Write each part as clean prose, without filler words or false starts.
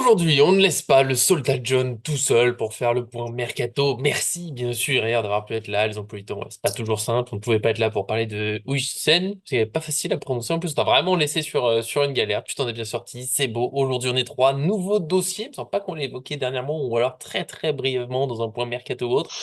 Aujourd'hui, on ne laisse pas le soldat John tout seul pour faire le point mercato. Merci, bien sûr, hier d'avoir pu être là. Les emplois du temps, ouais, c'est pas toujours simple. On ne pouvait pas être là pour parler de Huijsen. C'est pas facile à prononcer. En plus, on t'a vraiment laissé sur une galère. Tu t'en es bien sorti. C'est beau. Aujourd'hui, on est trois. Nouveau dossier. Il me semble pas qu'on l'ait évoqué dernièrement ou alors très, très brièvement dans un point mercato ou autre.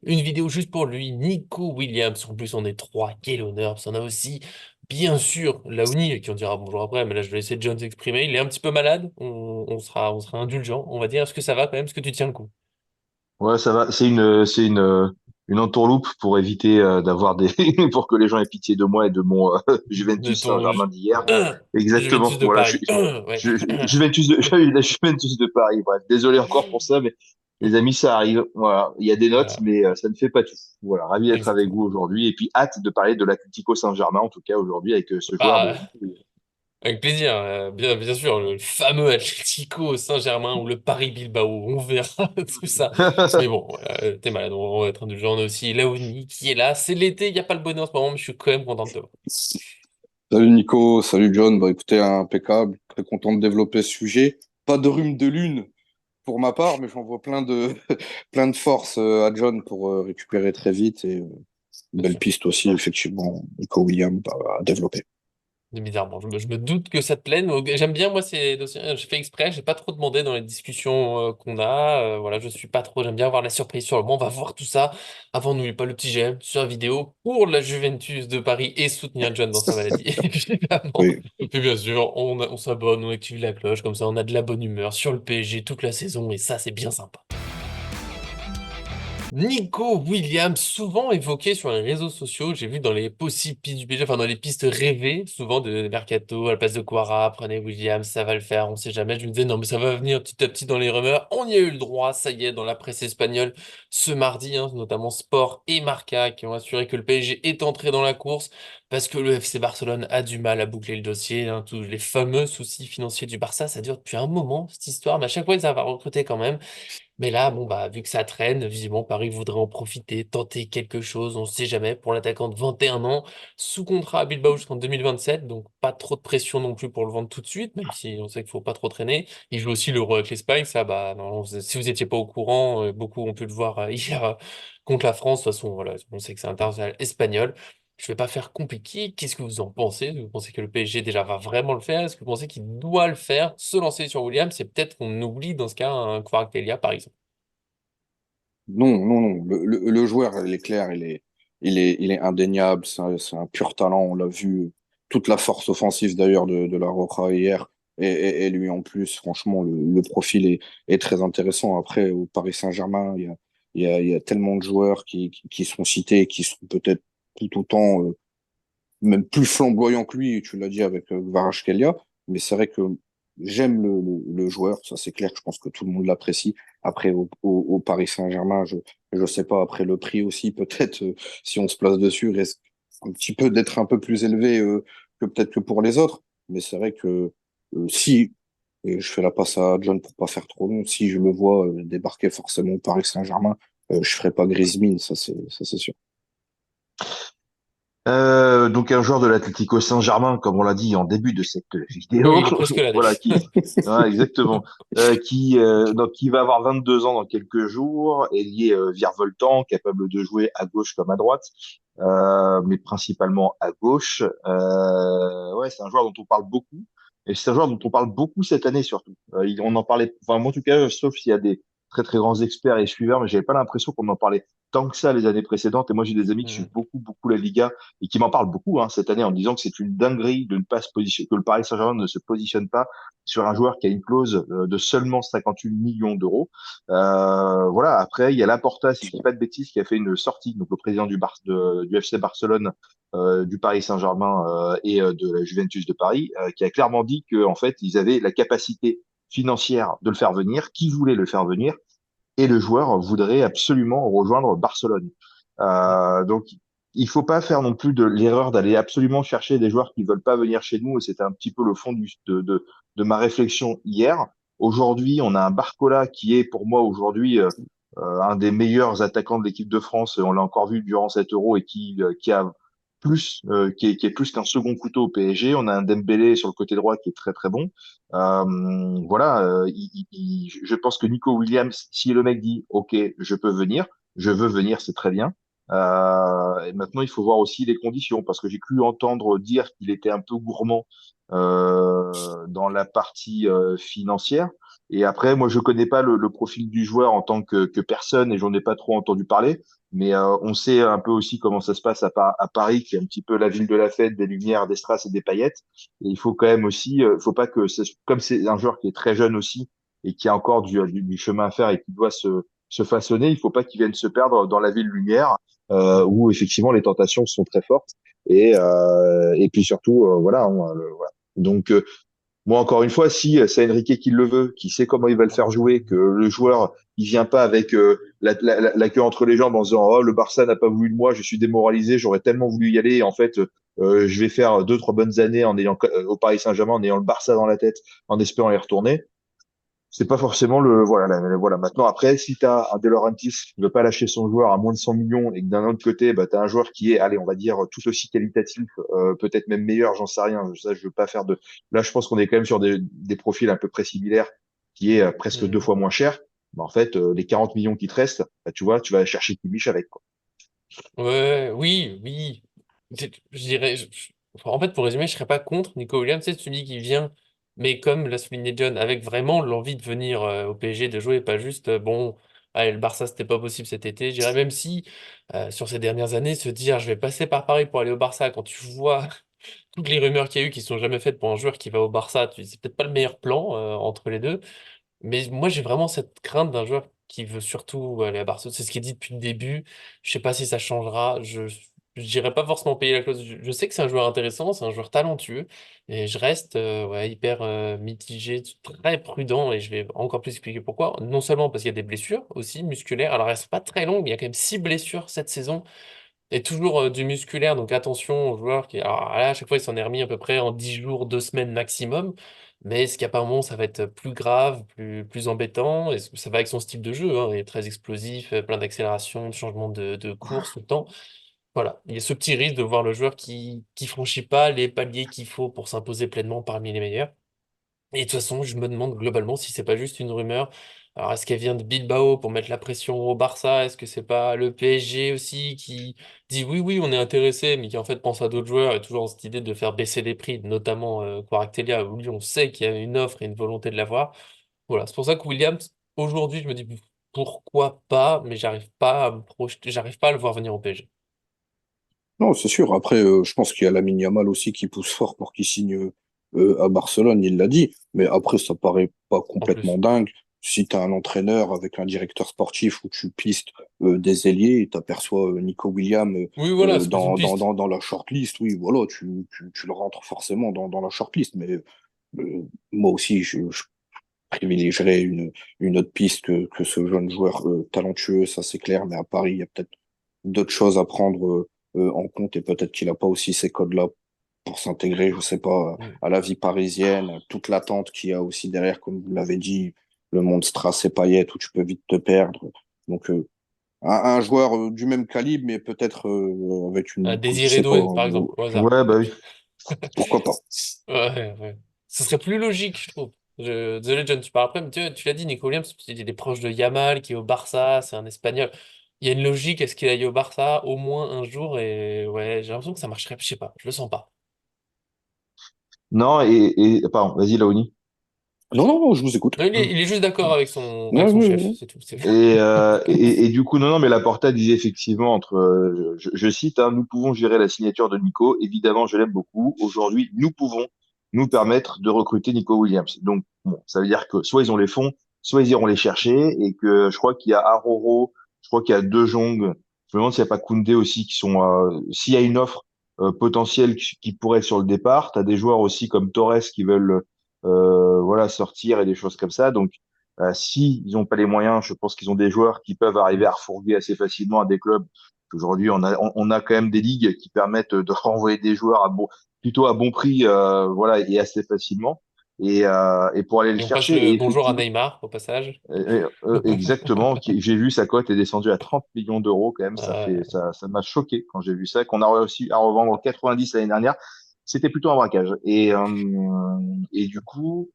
Une vidéo juste pour lui, Nico Williams. En plus, on est trois. Quel honneur. Parce qu'on a aussi, bien sûr, Laouni, qui on dira bonjour après, mais là, je vais laisser John s'exprimer. Il est un petit peu malade. On sera indulgent, on va dire. Est-ce que ça va quand même? Est-ce que tu tiens le coup? Ouais, ça va. C'est une entourloupe pour éviter d'avoir des, pour que les gens aient pitié de moi et de mon De Juventus ton Saint-Germain d'hier. Juventus Exactement. de Voilà, Paris. Ouais. Juventus de, la Juventus de Paris. Bref, désolé encore pour ça, mais les amis, ça arrive. Voilà, il y a des notes, Voilà, mais ça ne fait pas tout. Voilà, ravi d'être avec exactement. vous aujourd'hui et puis hâte de parler de l'Atlético Saint-Germain en tout cas aujourd'hui avec ce joueur Bah, de. avec plaisir, bien sûr, le fameux Atlético Saint-Germain ou le Paris Bilbao, on verra tout ça. Mais bon, t'es malade, on va être indulgent. On a aussi Laouni qui est là. C'est l'été, il n'y a pas le bonheur en ce moment, mais je suis quand même content de te voir. Salut Nico, salut John. Bah écoutez, impeccable. Très content de développer ce sujet. Pas de rhume de lune pour ma part, mais j'envoie plein de plein de force à John pour récupérer très vite et Bien belle sûr. piste aussi effectivement. Nico Williams à développer. Bizarrement, je me doute que ça te plaît. Donc, j'aime bien, moi, ces dossiers. Je fais exprès, j'ai pas trop demandé dans les discussions qu'on a. Voilà, je suis pas trop. J'aime bien avoir la surprise sur le moment. On va voir tout ça. Avant, n'oublie pas le petit j'aime sur la vidéo pour la Juventus de Paris et soutenir John dans sa maladie, évidemment. Oui. Et bien sûr, on s'abonne, on active la cloche, comme ça, on a de la bonne humeur sur le PSG toute la saison, et ça, c'est bien sympa. Nico Williams, souvent évoqué sur les réseaux sociaux, j'ai vu dans les possibles pistes du PSG, enfin dans les pistes rêvées, souvent de Mercato, à la place de Quara, prenez Williams, ça va le faire, on sait jamais. Je me disais, non, mais ça va venir petit à petit dans les rumeurs. On y a eu le droit, ça y est, dans la presse espagnole, ce mardi, hein, notamment Sport et Marca, qui ont assuré que le PSG est entré dans la course, parce que le FC Barcelone a du mal à boucler le dossier, hein, tous les fameux soucis financiers du Barça, ça dure depuis un moment, cette histoire, mais à chaque fois, ils avaient recruté quand même. Mais là, bon, bah, vu que ça traîne, visiblement, Paris voudrait en profiter, tenter quelque chose, on ne sait jamais, pour l'attaquant de 21 ans, sous contrat à Bilbao jusqu'en 2027, donc pas trop de pression non plus pour le vendre tout de suite, même si on sait qu'il faut pas trop traîner. Il joue aussi l'Euro avec l'Espagne, ça, bah, non, si vous étiez pas au courant, beaucoup ont pu le voir hier contre la France, de toute façon, voilà, on sait que c'est international espagnol. Je vais pas faire compliqué. Qu'est-ce que vous en pensez? Vous pensez que le PSG déjà va vraiment le faire? Est-ce que vous pensez qu'il doit le faire, se lancer sur Williams? C'est peut-être qu'on oublie dans ce cas un Kvaratskhelia, par exemple. Non, non, non. Le joueur, il est clair, il est indéniable. C'est un pur talent. On l'a vu toute la force offensive d'ailleurs de la Roja hier. Et lui en plus, franchement, le profil est très intéressant. Après, au Paris Saint-Germain, il y a tellement de joueurs qui sont cités, qui sont peut-être tout autant, même plus flamboyants que lui. Tu l'as dit avec Kvaratskhelia. Mais c'est vrai que j'aime le joueur. Ça, c'est clair. Je pense que tout le monde l'apprécie. Après, au Paris Saint-Germain, je sais pas, après le prix aussi, peut-être, si on se place dessus, risque un petit peu d'être un peu plus élevé que peut-être que pour les autres. Mais c'est vrai que si, et je fais la passe à John pour pas faire trop long, si je le vois débarquer forcément au Paris Saint-Germain, je ferai pas grise mine, ça c'est sûr. Donc un joueur de l'Atlético Saint-Germain, comme on l'a dit en début de cette Oui, vidéo, il est presque là, voilà, d'ailleurs. ouais, exactement, qui va avoir 22 ans dans quelques jours, ailier virevoltant, capable de jouer à gauche comme à droite, mais principalement à gauche. Ouais, c'est un joueur dont on parle beaucoup, et c'est un joueur dont on parle beaucoup cette année surtout. On en parlait, enfin moi en tout cas, sauf s'il y a des très très grands experts et suiveurs, mais j'avais pas l'impression qu'on en parlait tant que ça les années précédentes. Et moi j'ai des amis qui Mhm. suivent beaucoup beaucoup la Liga et qui m'en parle beaucoup cette année en disant que c'est une dinguerie de ne pas se positionner, que le Paris Saint-Germain ne se positionne pas sur un joueur qui a une clause de seulement 58 millions d'euros. Voilà. Après, il y a Laporta, si je dis pas de bêtises, qui a fait une sortie, donc le président du FC Barcelone, du Paris Saint-Germain et de la Juventus de Paris, qui a clairement dit que en fait ils avaient la capacité financière de le faire venir, qui voulait le faire venir, et le joueur voudrait absolument rejoindre Barcelone. Donc, il faut pas faire non plus de l'erreur d'aller absolument chercher des joueurs qui veulent pas venir chez nous. Et c'était un petit peu le fond de ma réflexion hier. Aujourd'hui, on a un Barcola qui est pour moi aujourd'hui un des meilleurs attaquants de l'équipe de France. On l'a encore vu durant cet Euro et qui a qui est plus qu'un second couteau au PSG. On a un Dembélé sur le côté droit qui est très très bon. Voilà, je pense que Nico Williams, si le mec dit OK, je peux venir, je veux venir, c'est très bien. Et maintenant, il faut voir aussi les conditions, parce que j'ai cru entendre dire qu'il était un peu gourmand dans la partie financière. Et après, moi, je connais pas le profil du joueur en tant que personne, et j'en ai pas trop entendu parler. Mais on sait un peu aussi comment ça se passe à Paris, qui est un petit peu la ville de la fête, des lumières, des strass et des paillettes. Et il faut quand même aussi, faut pas que, comme c'est un joueur qui est très jeune aussi et qui a encore du chemin à faire et qui doit se façonner, il faut pas qu'il vienne se perdre dans la ville lumière où effectivement les tentations sont très fortes. Et puis surtout, voilà, voilà. Donc, moi, encore une fois, si c'est Enrique qui le veut, qui sait comment il va le faire jouer, que le joueur, il vient pas avec la queue entre les jambes en disant, oh, le Barça n'a pas voulu de moi, je suis démoralisé, j'aurais tellement voulu y aller. Et en fait, je vais faire 2, 3 bonnes années en ayant au Paris Saint-Germain, en ayant le Barça dans la tête, en espérant y retourner. C'est pas forcément voilà, voilà. Maintenant, après, si tu as un De Laurentiis qui ne veut pas lâcher son joueur à moins de 100 millions et que d'un autre côté, bah, tu as un joueur qui est, allez, on va dire, tout aussi qualitatif, peut-être même meilleur, j'en sais rien. Ça, je veux pas faire de. Là, je pense qu'on est quand même sur des profils à peu près similaires, qui est presque deux Hmm. fois moins cher. Mais en fait, les 40 millions qui te restent, bah, tu vois, tu vas chercher Kimmich avec, quoi. Ouais, oui, oui. Je dirais, enfin, en fait, pour résumer, je serais pas contre Nico Williams. Tu sais, tu me dis qu'il vient, mais comme l'a souligné John, avec vraiment l'envie de venir au PSG, de jouer, pas juste, bon, allez, le Barça, c'était pas possible cet été. Je dirais même si, sur ces dernières années, se dire, je vais passer par Paris pour aller au Barça, quand tu vois toutes les rumeurs qu'il y a eu qui sont jamais faites pour un joueur qui va au Barça, c'est peut-être pas le meilleur plan entre les deux. Mais moi, j'ai vraiment cette crainte d'un joueur qui veut surtout aller à Barcelone. C'est ce qui est dit depuis le début. Je sais pas si ça changera. Je dirais pas forcément payer la clause. Je sais que c'est un joueur intéressant, c'est un joueur talentueux. Et je reste ouais, hyper mitigé, très prudent. Et je vais encore plus expliquer pourquoi. Non seulement parce qu'il y a des blessures aussi musculaires. Alors, elles sont pas très longues, mais il y a quand même 6 blessures cette saison. Et toujours du musculaire, donc attention aux joueurs qui. Alors là, à chaque fois, il s'en est remis à peu près en 10 jours, 2 semaines maximum. Mais ce qu'il y a pas un moment, ça va être plus grave, plus embêtant. Et ça va avec son style de jeu, hein. Il est très explosif, plein d'accélération, de changement de course tout le temps. Voilà. Il y a ce petit risque de voir le joueur qui franchit pas les paliers qu'il faut pour s'imposer pleinement parmi les meilleurs. Et de toute façon, je me demande globalement si c'est pas juste une rumeur. Alors, est-ce qu'elle vient de Bilbao pour mettre la pression au Barça? Est-ce que c'est pas le PSG aussi qui dit oui, oui, on est intéressé, mais qui en fait pense à d'autres joueurs et toujours dans cette idée de faire baisser les prix, notamment Kvaratskhelia, où lui, on sait qu'il y a une offre et une volonté de l'avoir. Voilà, c'est pour ça que Williams, aujourd'hui, je me dis pourquoi pas, mais j'arrive pas à me projeter, j'arrive pas à le voir venir au PSG. Non, c'est sûr. Après, je pense qu'il y a Lamine Yamal aussi qui pousse fort pour qu'il signe à Barcelone, il l'a dit. Mais après, ça paraît pas En complètement plus. dingue. Si tu as un entraîneur avec un directeur sportif où tu pistes des ailiers et tu aperçois Nico Williams Oui, voilà, c'est plus une piste. dans la shortlist, oui, voilà, tu le rentres forcément dans la shortlist. Mais moi aussi, je privilégierais une autre piste que ce jeune joueur talentueux, ça c'est clair. Mais à Paris, il y a peut-être d'autres choses à prendre en compte et peut-être qu'il n'a pas aussi ces codes-là pour s'intégrer, je sais pas, Mm. à la vie parisienne, toute l'attente qu'il y a aussi derrière, comme vous l'avez dit, le monde strass et paillettes où tu peux vite te perdre. Donc, un joueur du même calibre, mais peut-être avec je Désiré sais pas, Doué, par exemple, au hasard. Ouais, bah oui. pourquoi pas. Ouais, ouais. Ce serait plus logique, je trouve. Désolé, John, tu parles après, mais tu l'as dit, Nico Williams, il est proche de Yamal, qui est au Barça, c'est un Espagnol. Il y a une logique à ce qu'il aille au Barça au moins un jour, et ouais, j'ai l'impression que ça marcherait, je sais pas, je le sens pas. Non, pardon, vas-y, Laoni. Non, non, non, je vous écoute. Non, il est juste d'accord avec Ouais, son ouais, chef, ouais. c'est tout. Et du coup, non, non, mais Laporta disait effectivement je cite, hein, nous pouvons gérer la signature de Nico. Évidemment, je l'aime beaucoup. Aujourd'hui, nous pouvons nous permettre de recruter Nico Williams. Donc, bon, ça veut dire que soit ils ont les fonds, soit ils iront les chercher. Et que je crois qu'il y a Aroro, je crois qu'il y a De Jong. Je me demande s'il n'y a pas Koundé aussi qui sont. S'il y a une offre potentielle qui pourrait être sur le départ, tu as des joueurs aussi comme Torres qui veulent voilà sortir et des choses comme ça. Donc si ils n'ont pas les moyens, je pense qu'ils ont des joueurs qui peuvent arriver à refourguer assez facilement à des clubs. Aujourd'hui, on a quand même des ligues qui permettent de renvoyer des joueurs plutôt à bon prix, voilà, et assez facilement. et pour aller le Et on passe chercher. le Et bonjour à effectivement, Neymar au passage. exactement, j'ai vu sa cote est descendue à 30 millions d'euros quand même. Euh, Ça m'a choqué quand j'ai vu ça, qu'on a réussi à revendre 90 l'année dernière. C'était plutôt un braquage. Et du coup,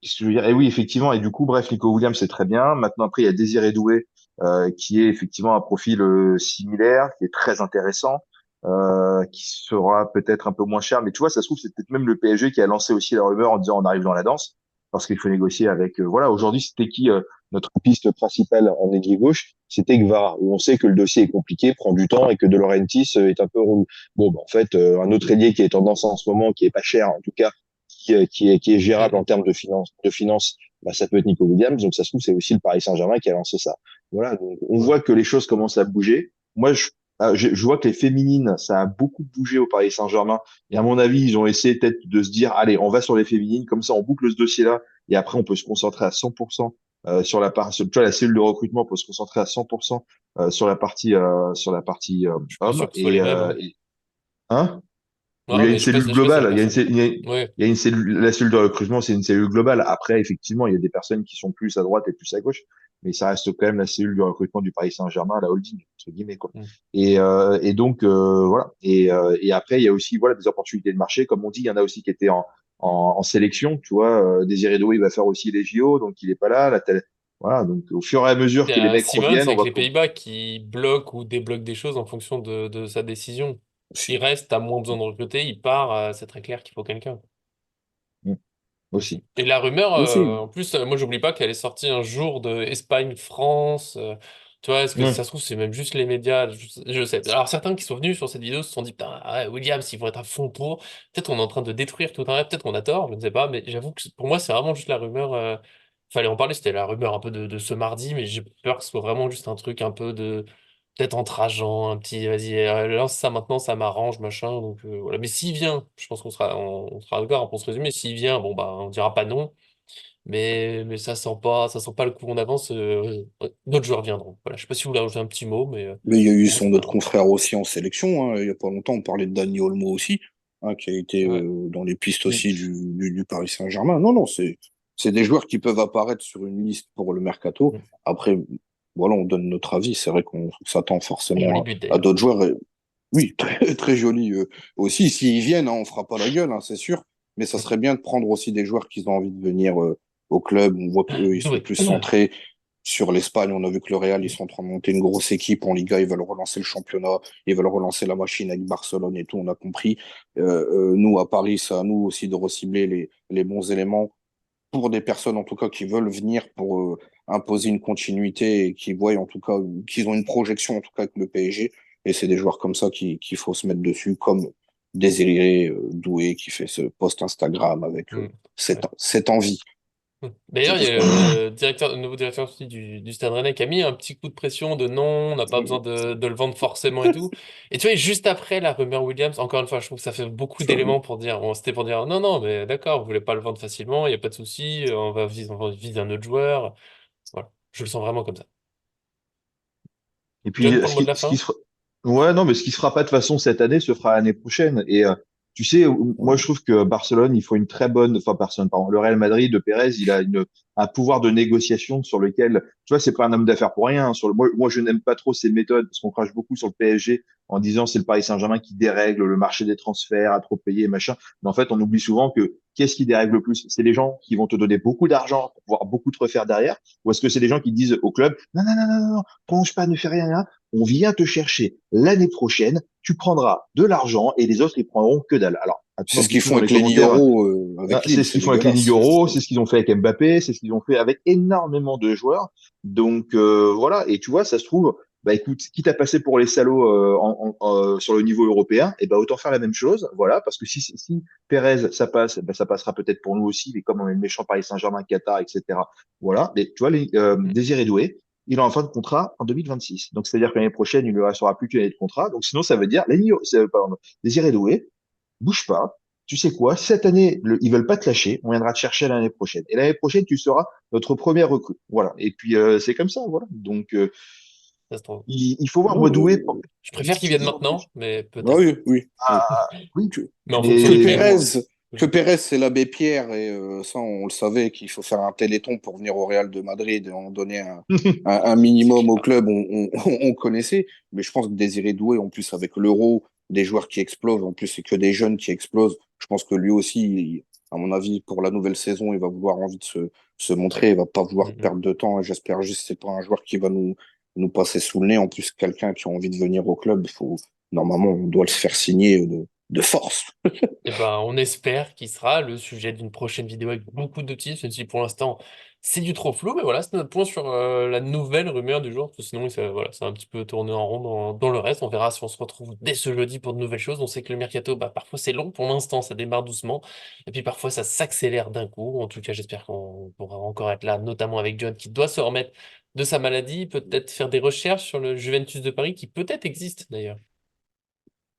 qu'est-ce que je veux dire? Et oui, effectivement. Et du coup, bref, Nico Williams, c'est très bien. Maintenant, après, il y a Désiré Doué, qui est effectivement un profil similaire, qui est très intéressant, qui sera peut-être un peu moins cher. Mais tu vois, ça se trouve, c'est peut-être même le PSG qui a lancé aussi la rumeur en disant on arrive dans la danse, parce qu'il faut négocier avec. Voilà, aujourd'hui, c'était qui notre piste principale en ailier gauche? C'était Guevara, où on sait que le dossier est compliqué, prend du temps et que De Laurentiis est un peu relou. Bon, bah, en fait, un autre ailier qui est tendance en ce moment, qui est pas cher, en tout cas qui est gérable en mm, termes de finance, bah, ça peut être Nico Williams. Donc, ça se trouve, c'est aussi le Paris Saint-Germain qui a lancé ça. Voilà. Donc, on mm. voit que les choses commencent à bouger. Moi, je vois que les féminines, ça a beaucoup bougé au Paris Saint-Germain. Et à mon avis, ils ont essayé peut-être de se dire, allez, on va sur les féminines. Comme ça, on boucle ce dossier-là. Et après, on peut se concentrer à 100% sur la partie, tu vois, la cellule de recrutement peut se concentrer à 100% sur la partie Je suis pas sûr homme. que ce soit les mêmes, hein. Hein? Où il y Non, a une mais cellule je sais pas si c'est la globale. même cellule. Ouais. Il y a une cellule, la cellule de recrutement, c'est une cellule globale. Après, effectivement, il y a des personnes qui sont plus à droite et plus à gauche, mais ça reste quand même la cellule de recrutement du Paris Saint-Germain, la holding, entre guillemets, quoi. Mm. Et donc, voilà. Et après, il y a aussi, voilà, des opportunités de marché. Comme on dit, il y en a aussi qui étaient en sélection, tu vois. Désiré Doué, il va faire aussi les JO, donc il est pas là. Voilà. Donc, au fur et à mesure Il y que les a mecs Simmons reviennent, on avec va, les Pays-Bas qui bloque ou débloque des choses en fonction de sa décision. S'il Aussi. reste, t'as moins besoin de recruter, il part, c'est très clair qu'il faut quelqu'un. aussi. Et la rumeur, Aussi. en plus, moi j'oublie pas qu'elle est sortie un jour de Espagne-France. Tu vois, est-ce que ça Ouais. se trouve, c'est même juste les médias? Je sais. Alors certains qui sont venus sur cette vidéo se sont dit, putain, ouais, Williams, ils vont être à fond pour. Peut-être on est en train de détruire tout un rêve, peut-être qu'on a tort, je ne sais pas, mais j'avoue que pour moi, c'est vraiment juste la rumeur. Fallait en parler, c'était la rumeur un peu de ce mardi, mais j'ai peur que ce soit vraiment juste un truc un peu de. Peut-être entre agents, un petit, vas-y, lance ça maintenant, ça m'arrange, machin. Donc voilà. Mais s'il vient, je pense on sera d'accord hein, pour se résumer. S'il vient, bon bah on dira pas non. Mais ça sent pas le coup en avance. D'autres joueurs viendront. Voilà, je sais pas si vous voulez rajouter un petit mot, mais Mais il y a eu pour moi son c'est autre pas. confrère aussi en sélection, hein. Il y a pas longtemps, on parlait de Dani Olmo aussi, hein, qui a été Ouais. dans les pistes Oui. aussi du Paris Saint-Germain. Non, non, c'est des joueurs qui peuvent apparaître sur une liste pour le mercato. Mm. Après, voilà, on donne notre avis. C'est vrai qu'on s'attend Joli forcément but à d'ailleurs. d'autres joueurs. Et oui, très, très joli aussi. S'ils viennent, hein, on fera pas la gueule, hein, c'est sûr. Mais ça Mm. serait bien de prendre aussi des joueurs qui ont envie de venir au club. On voit qu'eux, ils sont Doué. plus centrés sur l'Espagne. On a vu que le Real, ils sont en train de monter une grosse équipe en Liga. Ils veulent relancer le championnat. Ils veulent relancer la machine avec Barcelone et tout. On a compris. Nous, à Paris, c'est à nous aussi de recibler les bons éléments pour des personnes, en tout cas, qui veulent venir pour imposer une continuité et qui voient, en tout cas, qu'ils ont une projection, en tout cas, avec le PSG. Et c'est des joueurs comme ça qu'il faut se mettre dessus, comme Désiré Doué qui fait ce post Instagram avec Mm. Ouais. cette envie. Mm. C'est D'ailleurs, il tout y ce a qu'on dit. le nouveau directeur aussi du Stade Rennais qui a mis un petit coup de pression de non, on n'a pas besoin de le vendre forcément et tout. Et tu vois, juste après la rumeur Williams, encore une fois, je trouve que ça fait beaucoup d'éléments pour dire, bon, c'était pour dire non, non, mais d'accord, vous voulez pas le vendre facilement, il n'y a pas de souci, on va viser un autre joueur. Voilà, je le sens vraiment comme ça. Et puis, John, pour le mot de la fin? ouais, non, mais ce qui se fera pas de façon cette année se fera l'année prochaine. Et tu sais, moi, je trouve que Barcelone, il faut une très bonne, enfin, Barcelone, pardon, le Real Madrid de Pérez, il a un pouvoir de négociation sur lequel, tu vois, c'est pas un homme d'affaires pour rien, hein. Moi, je n'aime pas trop ces méthodes parce qu'on crache beaucoup sur le PSG en disant c'est le Paris Saint-Germain qui dérègle le marché des transferts, à trop payer, machin. Mais en fait, on oublie souvent que qu'est-ce qui dérègle le plus? C'est les gens qui vont te donner beaucoup d'argent pour pouvoir beaucoup te refaire derrière, ou est-ce que c'est les gens qui disent au club, non, non, non, non, non, plonge pas, ne fais rien, hein. On vient te chercher l'année prochaine, tu prendras de l'argent et les autres, ils prendront que dalle. Alors, C'est maintenant, ce qu'ils dites-nous font dans les avec Lenny commentaires, Yoro hein, avec c'est Lille, ce c'est qu'ils font avec les dégueulasse. Nigoro, c'est ce qu'ils ont fait avec Mbappé, c'est ce qu'ils ont fait avec énormément de joueurs. Donc, voilà. Et tu vois, ça se trouve, bah écoute, quitte à passer pour les salauds sur le niveau européen, et ben autant faire la même chose, voilà, parce que si Pérez ça passe, ben ça passera peut-être pour nous aussi, mais comme on est le méchant Paris Saint-Germain, Qatar, etc. Voilà. Mais tu vois, Mhm. Désiré Doué, il est en fin de contrat en 2026. Donc, c'est-à-dire que l'année prochaine, il ne lui restera plus qu'une année de contrat. Donc, sinon, ça veut dire, pardon, Désiré Doué, bouge pas. Tu sais quoi? Cette année, ils veulent pas te lâcher. On viendra te chercher l'année prochaine. Et l'année prochaine, tu seras notre première recrue. Voilà. Et puis, c'est comme ça, voilà. Donc, Ça se trouve. il faut voir Non, moi Doué. Je préfère qu'il vienne maintenant, mais ah peut-être. oui, oui, oui. Ah, oui. Mais en fonction Que du Mais, prix, Pérez, moi. que Pérez, c'est l'abbé Pierre, et ça, on le savait qu'il faut faire un téléthon pour venir au Real de Madrid et en donner un C'est minimum au clair. club, on connaissait. Mais je pense que Désiré Doué, en plus, avec l'Euro, des joueurs qui explosent, en plus, c'est que des jeunes qui explosent. Je pense que lui aussi, à mon avis, pour la nouvelle saison, il va vouloir envie de se montrer, il va pas vouloir Mm, mm. perdre de temps. Et j'espère juste que c'est pas un joueur qui va nous passer sous le nez. En plus, quelqu'un qui a envie de venir au club, il faut, normalement, on doit le faire signer de force. Eh ben, on espère qu'il sera le sujet d'une prochaine vidéo avec beaucoup de titres, même si pour l'instant c'est du trop flou, mais voilà, c'est notre point sur la nouvelle rumeur du jour, parce que sinon ça, voilà, ça a un petit peu tourné en rond dans le reste. On verra si on se retrouve dès ce jeudi pour de nouvelles choses. On sait que le mercato, bah, parfois c'est long, pour l'instant ça démarre doucement, et puis parfois ça s'accélère d'un coup. En tout cas, j'espère qu'on pourra encore être là, notamment avec John qui doit se remettre de sa maladie, peut-être faire des recherches sur le Juventus de Paris qui peut-être existe d'ailleurs.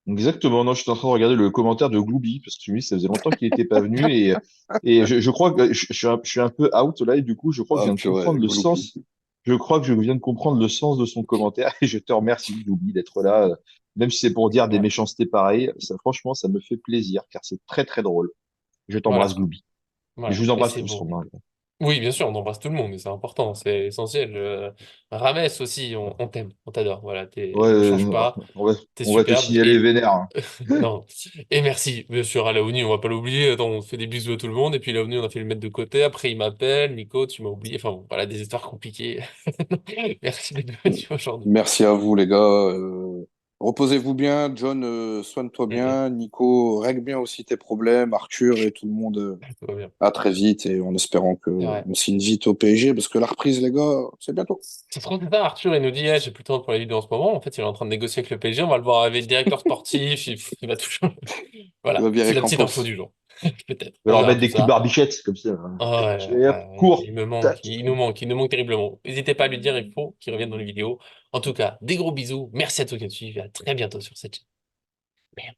Exactement. Non, je suis en train de regarder le commentaire de Glooby parce que je me dis, ça faisait longtemps qu'il n'était pas venu et je crois que je suis un peu out là et du coup, je crois que je Ah viens de purée, comprendre le Gloubi. sens. Je crois que je viens de comprendre le sens de son commentaire et je te remercie, Glooby, d'être là. Même si c'est pour dire des Ouais. méchancetés pareilles, ça, franchement, ça me fait plaisir car c'est très, très drôle. Je t'embrasse, Voilà, Glooby. Et je voilà, vous et embrasse c'est tous, bon. remarque. Oui, bien sûr, on embrasse tout le monde, et c'est important, c'est essentiel. Rames aussi, on t'aime, on t'adore. Voilà, Ouais, ne change pas, t'es on va te superbe. signaler Et vénère, hein. non, et merci, bien sûr, à Laouni, on va pas l'oublier. Attends, on fait des bisous à tout le monde, et puis Laouni, on a fait le mettre de côté. Après, il m'appelle, Nico, tu m'as oublié. Enfin bon, voilà, des histoires compliquées. Merci d'être venu aujourd'hui. Merci à vous, les gars. Reposez-vous bien. John, soigne-toi Mm, mm, bien. Nico, règle bien aussi tes problèmes. Arthur et tout le monde, tout va bien. à très vite et en espérant C'est vrai. qu'on signe vite au PSG parce que la reprise, les gars, c'est bientôt. C'est trop ça, Arthur, il nous dit, eh, j'ai plus le temps pour les vidéos en ce moment. En fait, il est en train de négocier avec le PSG. On va le voir avec le directeur sportif. Il va tout changer. Il va Voilà, c'est virer la petite info Campos. du jour. Peut-être. Je vais On leur verra mettre tout des coups de ça. barbichette, comme ça, hein. Oh, ouais, Et hop, ouais, cours, il me manque, tac. il nous manque terriblement. N'hésitez pas à lui dire, il faut qu'il revienne dans les vidéos. En tout cas, des gros bisous. Merci à tous qui nous suivent et à très bientôt sur cette chaîne.